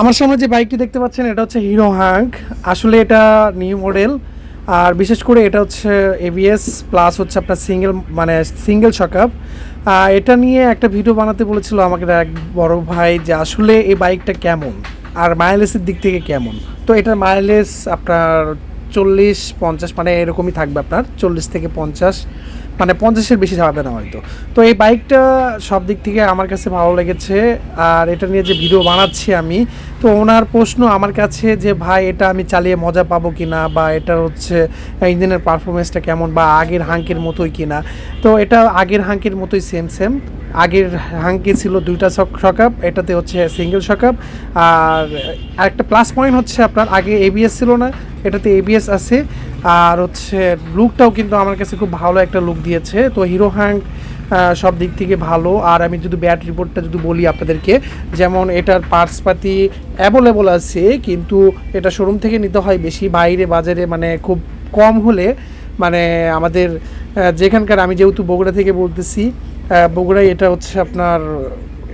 আমার সামনে যে বাইকটি দেখতে পাচ্ছেন এটা হচ্ছে হিরো হাঙ্ক। আসলে এটা নিউ মডেল, আর বিশেষ করে এটা হচ্ছে এবিএস প্লাস হচ্ছে আপনার সিঙ্গেল শকআপ। এটা নিয়ে একটা ভিডিও বানাতে বলেছিল আমাকে এক বড় ভাই, যে আসলে এই বাইকটা কেমন আর মাইলেজের দিক থেকে কেমন। তো এটার মাইলেজ আপনার 40-50 মানে এরকমই থাকবে, আপনার 40 থেকে 50, মানে 50-এর বেশি যাবে না হয়তো। তো এই বাইকটা সব দিক থেকে আমার কাছে ভালো লেগেছে। আর এটা নিয়ে যে ভিডিও বানাচ্ছি আমি, তো ওনার প্রশ্ন আমার কাছে যে ভাই এটা আমি চালিয়ে মজা পাবো কি না, বা এটার হচ্ছে ইঞ্জিনের পারফরমেন্সটা কেমন, বা আগের হাঙ্কের মতোই কিনা। তো এটা আগের হাঙ্কের মতোই সেম। আগের হাঙ্কে ছিল দুইটা শকআপ, এটাতে হচ্ছে সিঙ্গেল শকআপ। আর একটা প্লাস পয়েন্ট হচ্ছে আপনার আগে এবিএস ছিল না, এটাতে এবিএস আছে। আর হচ্ছে লুকটাও কিন্তু আমার কাছে খুব ভালো একটা লুক দিয়েছে। তো হিরো হ্যাঙ্ক সব দিক থেকে ভালো। আর আমি যদি ব্যাড রিপোর্টটা যদি বলি আপনাদেরকে, যেমন এটার পার্টসপাতি অ্যাভেলেবল আছে, কিন্তু এটা শোরুম থেকে নিতে হয় বেশি, বাইরে বাজারে মানে খুব কম হলে, মানে আমাদের যেখানকার, আমি যেহেতু বগুড়া থেকে বলতেছি, বগুড়ায় এটা হচ্ছে আপনার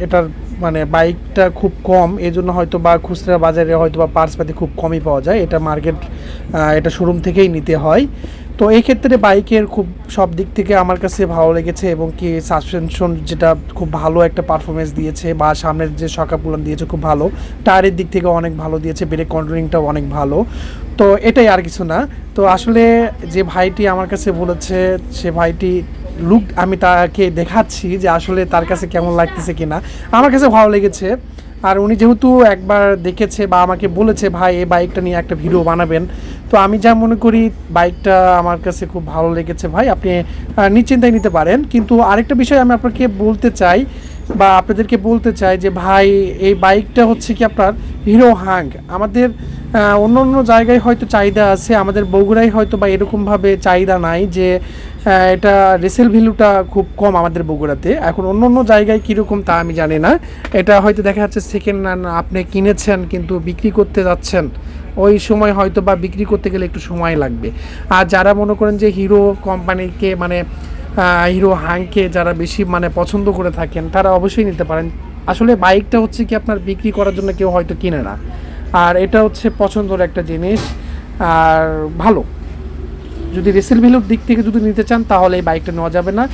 এটার মানে বাইকটা খুব কম, এই জন্য হয়তো বা খুচরা বাজারে হয়তো বা পার্টসপাতি খুব কমই পাওয়া যায়। এটা এটা শোরুম থেকেই নিতে হয়। তো এই ক্ষেত্রে বাইকের খুব সব দিক থেকে আমার কাছে ভালো লেগেছে, এবং কি সাসপেনশন যেটা খুব ভালো একটা পারফরমেন্স দিয়েছে, বা সামনের যে শকআপগুলো দিয়েছে খুব ভালো, টায়ারের দিক থেকে অনেক ভালো দিয়েছে, ব্রেক কন্ট্রোলিংটাও অনেক ভালো। তো এটাই, আর কিছু না। তো আসলে যে ভাইটি আমার কাছে বলেছে, সে ভাইটি লুক আমি তাকে দেখাচ্ছি যে আসলে তার কাছে কেমন লাগতেছে কিনা। আমার কাছে ভালো লেগেছে। আর উনি যেহেতু একবার দেখেছে বা আমাকে বলেছে ভাই এই বাইকটা নিয়ে একটা ভিডিও বানাবেন, তো আমি যা মনে করি বাইকটা আমার কাছে খুব ভালো লেগেছে। ভাই আপনি নিশ্চিন্তায় নিতে পারেন। কিন্তু আরেকটা বিষয় আমি আপনাকে বলতে চাই, বা আপনাদেরকে বলতে চাই, যে ভাই এই বাইকটা হচ্ছে কি আপনার হিরো হাঙ্ক। আমাদের অন্য অন্য জায়গায় হয়তো চাহিদা আছে, আমাদের বগুড়ায় হয়তো বা এরকমভাবে চাহিদা নাই, যে এটা রিসেল ভ্যালুটা খুব কম আমাদের বগুড়াতে। এখন অন্য অন্য জায়গায় কীরকম তা আমি জানি না। এটা হয়তো দেখা যাচ্ছে সেকেন্ড হ্যান্ড আপনি কিনেছেন কিন্তু বিক্রি করতে যাচ্ছেন, ওই সময় হয়তো বা বিক্রি করতে গেলে একটু সময় লাগবে। আর যারা মনে করেন যে হিরো কোম্পানিকে মানে হিরো হাঙ্কে যারা বেশি মানে পছন্দ করে থাকেন, তারা অবশ্যই নিতে পারেন। আসলে বাইকটা হচ্ছে কি আপনার বিক্রি করার জন্য কেউ হয়তো কিনে না, আর এটা হচ্ছে পছন্দের একটা জিনিস। আর ভালো, যদি রিসেল ভ্যালুর দিক থেকে যদি নিতে চান তাহলে এই বাইকটা নেওয়া যাবে না।